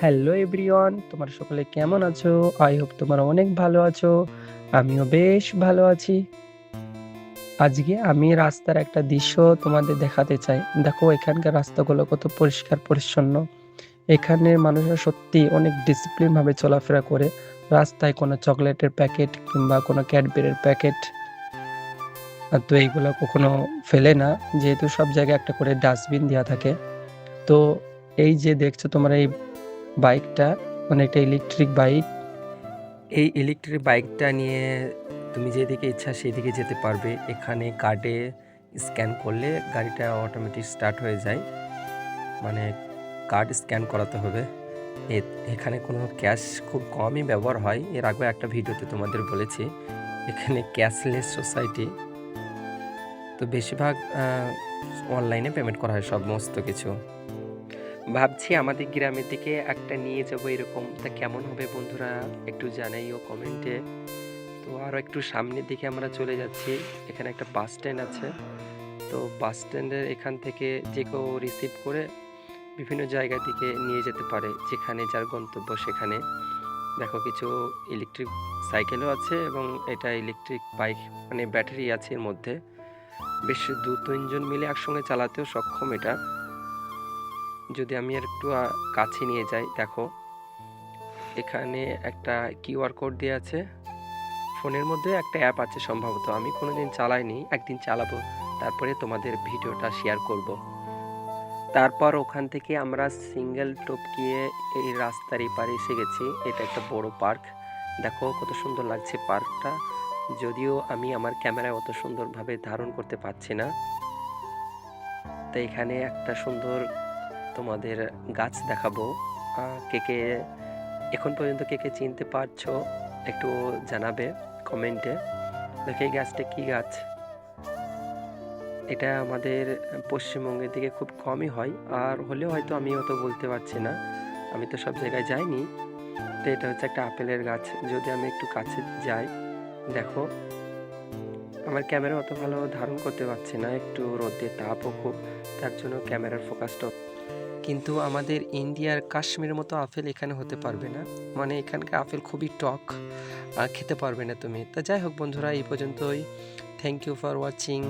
Hello everyone, তোমরা সকলে কেমন আছো? আই হোপ তোমরা অনেক ভালো আছো। আমিও বেশ ভালো আছি। আজকে আমি রাস্তার একটা দৃশ্য তোমাদের দেখাতে চাই। দেখো এখানকার রাস্তাগুলো কত পরিষ্কার পরিচ্ছন্ন। এখানের মানুষরা সত্যি অনেক ডিসিপ্লিন ভাবে চলাফেরা করে। রাস্তায় কোনো চকলেটের প্যাকেট কিংবা কোনো ক্যাডবেরির প্যাকেট তো এইগুলো কখনো ফেলে না, যেহেতু সব জায়গায় একটা করে ডাস্টবিন দেওয়া থাকে। তো এই যে দেখছো তোমরা এই বাইকটা, মানে একটা ইলেকট্রিক বাইক। এই ইলেকট্রিক বাইকটা নিয়ে তুমি যেদিকে ইচ্ছা সেদিকে যেতে পারবে। এখানে কার্ডে স্ক্যান করলে গাড়িটা অটোমেটিক স্টার্ট হয়ে যায়, মানে কার্ড স্ক্যান করাতে হবে। এখানে কোনো ক্যাশ খুব কমই ব্যবহার হয়। এর আগে একটা ভিডিওতে তোমাদের বলেছি এখানে ক্যাশলেস সোসাইটি, তো বেশিরভাগ অনলাইনে পেমেন্ট করা হয় সমস্ত কিছু। ভাবছি আমাদের গ্রামের দিকে একটা নিয়ে যাবো এরকম, তা কেমন হবে বন্ধুরা একটু জানাইও কমেন্টে। তো আরও একটু সামনের দিকে আমরা চলে যাচ্ছি। এখানে একটা বাস স্ট্যান্ড আছে। তো বাস স্ট্যান্ডের এখান থেকে যে কেউ রিসিভ করে বিভিন্ন জায়গা থেকে নিয়ে যেতে পারে, যেখানে যার গন্তব্য সেখানে। দেখো কিছু ইলেকট্রিক সাইকেলও আছে এবং এটা ইলেকট্রিক বাইক, মানে ব্যাটারি আছে এর মধ্যে। বেশ 2-3 জন মিলে একসঙ্গে চালাতেও সক্ষম এটা। যদি আমি আর একটু কাছে নিয়ে যাই, দেখো এখানে একটা কিউআর কোড দেওয়া আছে। ফোনের মধ্যে একটা অ্যাপ আছে সম্ভবত, আমি কোনোদিন চালাইনি, একদিন চালাবো, তারপরে তোমাদের ভিডিওটা শেয়ার করব। তারপর ওখান থেকে আমরা সিঙ্গেল টপকিয়ে এই রাস্তার এপারে এসে গেছি। এটা একটা বড় পার্ক, দেখো কত সুন্দর লাগছে পার্কটা। যদিও আমি আমার ক্যামেরায় অত সুন্দরভাবে ধারণ করতে পারছি না। তো এখানে একটা সুন্দর তোমাদের গাছ দেখাবো। কে কে এখন পর্যন্ত কে কে চিনতে পারছো একটু জানাবে কমেন্টে। দেখো এই গাছটা কি গাছ? এটা আমাদের পশ্চিমবঙ্গের দিকে খুব কমই হয়, আর হলেও হয়তো আমি অত বলতে পারছি না, আমি তো সব জায়গায় যাইনি। তো এটা হচ্ছে একটা আপেলের গাছ। যদি আমি একটু কাছে যাই, দেখো আমার ক্যামেরা অত ভালো ধারণ করতে পারছি না, একটু রোদের তাপও খুব, তার জন্য ক্যামেরার ফোকাসটা। কিন্তু আমাদের ইন্ডিয়ার কাশ্মীরের মতো আপেল এখানে হতে পারবে না, মানে এখানকার আপেল খুবই টক, খেতে পারবে না তুমি। তা যাই হোক বন্ধুরা, এই পর্যন্তই। Thank you for watching.